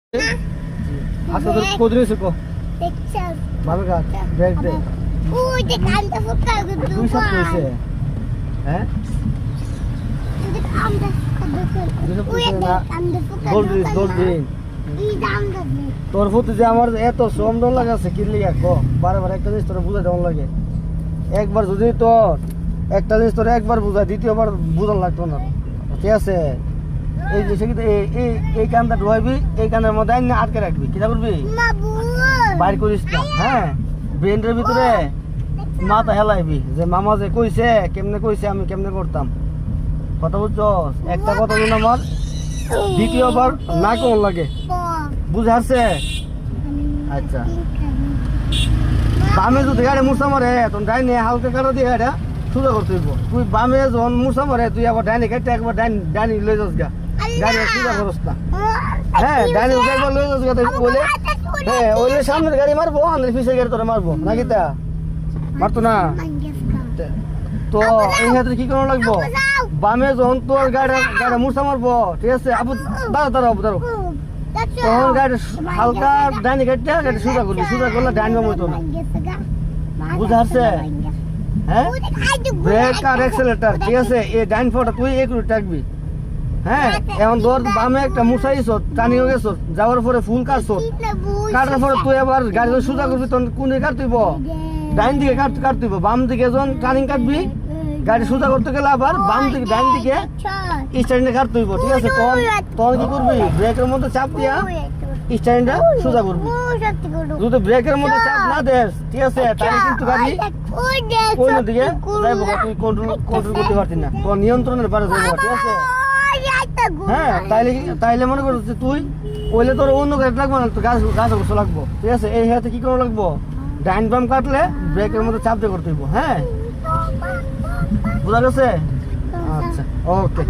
আচ্ছা তোর কোদরে সুকো ভালো কাজ ব্রেক দে ওই যে কান্দা ফুটা গুদু তুই সব কইছে হ্যাঁ তুই কান্দা ফুটা ওই যে কান্দা ফুটা গোল দিন এই দাম দে তোর ফুতে যে আমার এত সমদন লাগাছে কি লিয়া কো বারবার একটা জিনিস তোর বুঝা দেওয়া লাগে একবার যদি তোর একটা জিনিস তোর একবার বুঝা দ্বিতীয়বার বুঝা লাগতো না ঠিক আছে এই যে কি এই কান্দা ঢোয়াবি এই কান্দার মধ্যে আইন আটকে রাখবি কি করবি বাবু বাইর করিস না হ্যাঁ ব্রেনের ভিতরে মাথা হেলাইবি যে মামা যে কইছে কেমনে কইছে আমি কেমনে করতাম কথা বুঝছো একটা কথা বল আমার দ্বিতীয়বার না কেমন লাগে বুঝে আসছে আচ্ছা বামে যদি গাড়ি মুসা মারে তখন ডাইনে হালকা কাটা দিয়ে গাড়ি সোজা করতে হইব তুই বামে যখন মুসা মারে তুই আবার ডাইনে কেটে একবার ডাইনি লই যাস গা গাড়ি সোজা করস না হ্যাঁ ডাইনে একবার লই যাস গা তুই বলে হ্যাঁ ওইলে সামনের গাড়ি মারবো আমাদের পিছের গাড়ি তোরা মারবো নাকি তা মারতো না তো এই ক্ষেত্রে কি করা লাগবো বামে যখন তোর গাড়ি মুসা মারবো ঠিক আছে আবু দাঁড়াও তখন গাড়ি হালকা ডাইনি কেটে গাড়ি সোজা করবি সোজা করলে ডাইন মতো না বুঝা আসছে হ্যাঁ ব্রেক আর এক্সেলেটর ঠিক আছে এই ডাইন ফোটা তুই একটু টাকবি হ্যাঁ এখন তোর বামে একটা মুসাইছ টানিও গেছ যাওয়ার পরে ফুল কাটছ কাটার পরে তুই আবার গাড়ি সোজা করবি তখন কোন দিকে কাটতেইব ডাইন দিকে কাটতেইব বাম দিকে যখন টার্নিং কাটবি গাড়ি সোজা করতে গেলে আবার বাম দিকে ডাইন দিকে স্ট্যান্ডে কাটতেইব ঠিক আছে তখন কি করবি ব্রেকের মধ্যে চাপ দিয়া স্ট্যান্ডটা সোজা করবি যদি ব্রেকের মধ্যে চাপ না দেস ঠিক আছে তাহলে কিন্তু গাড়ি কোন দিকে যাইব তুই কন্ট্রোল করতে পারতি না তোর নিয়ন্ত্রণের বাইরে যাইব ঠিক আছে হ্যাঁ তাইলে মনে করছিস তুই ওইলে তোর অন্য গাড়ি লাগবো না তো গাছ অবশ্য লাগবো ঠিক আছে এই হাতে কি করা লাগবো ডাইন বাম কাটলে ব্রেকের মধ্যে চাপ দিয়ে করতে হইব হ্যাঁ বুঝা গেছে আচ্ছা ওকে